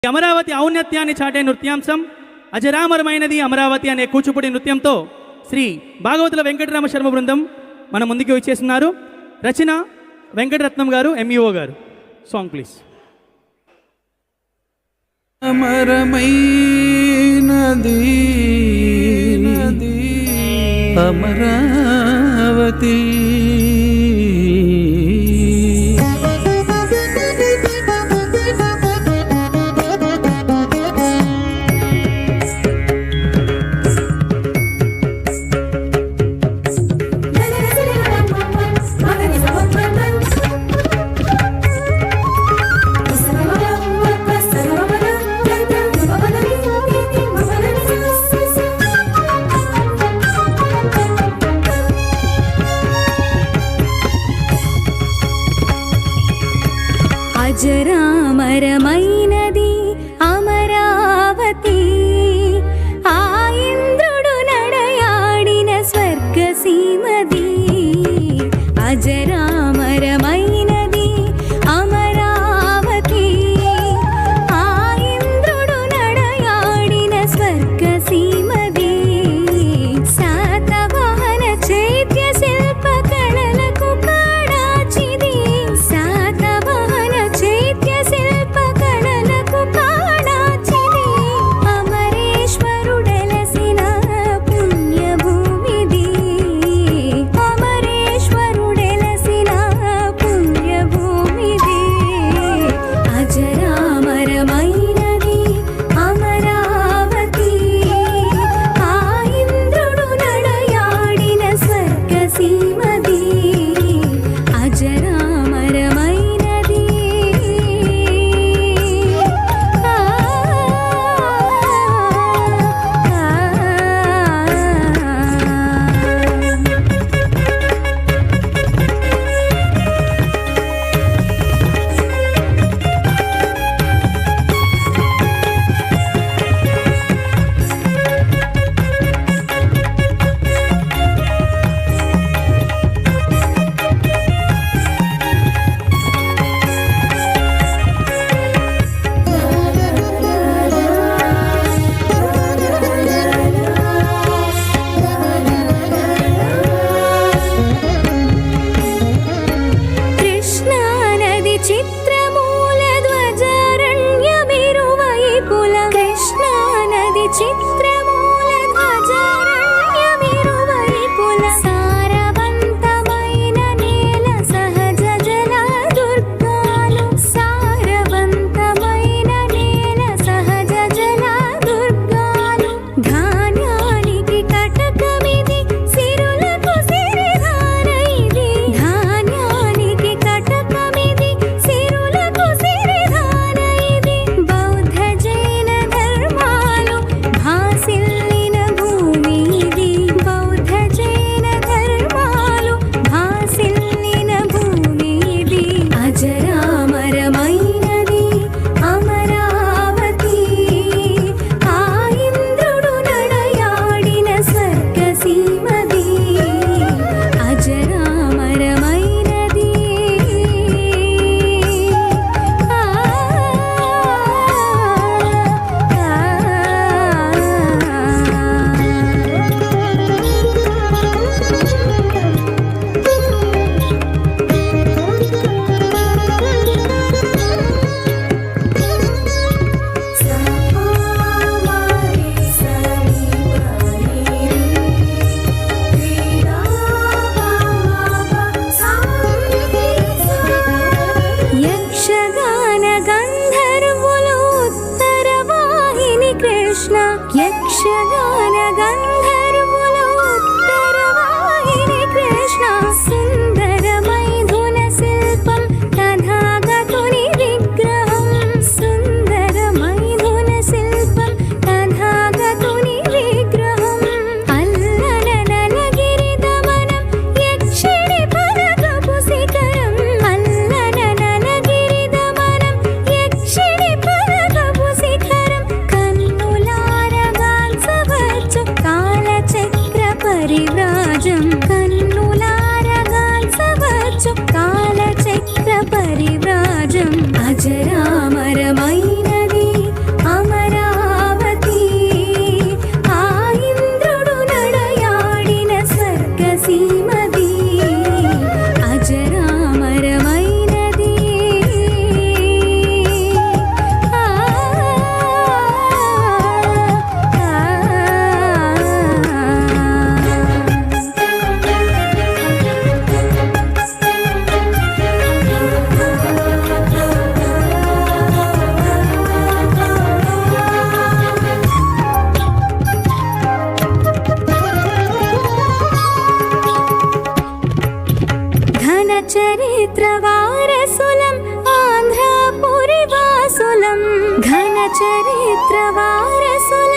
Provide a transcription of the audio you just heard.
అమరావతి ఔన్నత్యాన్ని చాటే నృత్యాంశం అజరామరమైనది అమరావతి అనే కూచిపూడి నృత్యంతో శ్రీ భాగవతుల వెంకటరామ శర్మ బృందం మన ముందుకు వచ్చేస్తున్నారు. రచన Venkataratnam garu, MEO garu. Song please. అమరమైనది అమరావతి అజరామరమైనది అమరావతి, ఆ ఇంద్రుడు నడయాడిన స్వర్గసీమది. అజరామరమైనది అమరావతి, ఆ ఇంద్రుడు నడయాడిన స్వర్గసీమది. శాతవాహన చైత్య శిల్ప కళలకు కాడాచిది. శాతవాహన చైత్య శిల్ప కళలకు కాడాచిది. అమరేశ్వరుడెలసిన పుణ్యభూమిది. అమరేశ్వరుడెలసిన పుణ్యభూమిది. అజరామరమైనది అమరావతి, ఆ ఇంద్రుడు నడయాడిన స్వర్గసీమది. అజరామరమైనది కృష్ణానది చిత్రమూల ధ్వజారణ్యమిరువైపుల. కృష్ణానది చిత్రమూల ధ్వజారణ్యమిరువైపుల. సారవంతమైన నేల సహజ జల దుర్గాలు. సారవంతమైన నేల సహజ జల దుర్గాలు. ధాన్యానికి కటకమిది, సిరులకు సిరిధార ఇది. ధాన్యానికి కటకమిది, సిరులకు సిరిధార ఇది. బౌద్ధ జైన ధర్మాలు భాసిల్లిన భూమి ఇది. బౌద్ధ జైన ధర్మాలు భాసిల్లిన భూమి ఇది. అజరామరమైనది అమరావతి, ఆ ఇంద్రుడు నడయాడిన స్వర్గసీమది. అజరామరమైనది యక్షగాన గంధర్వులు ఉత్తరవాహిని కృష్ణ. యక్షగాన గంధర్వులు ఉత్తరవాహిని కృష్ణ. సుందర మైథున శిల్పం తథాగతుని విగ్రహం. సుందర మైథున శిల్పం తథాగతుని విగ్రహం. అల్లన నలగిరి దమనం యక్షిణి పరగపు శిఖరం. అల్లన నలగిరి దమనం యక్షిణి పరగపు శిఖరం. కన్నులారగాల్చవచ్చు చరిత్ర వారసుల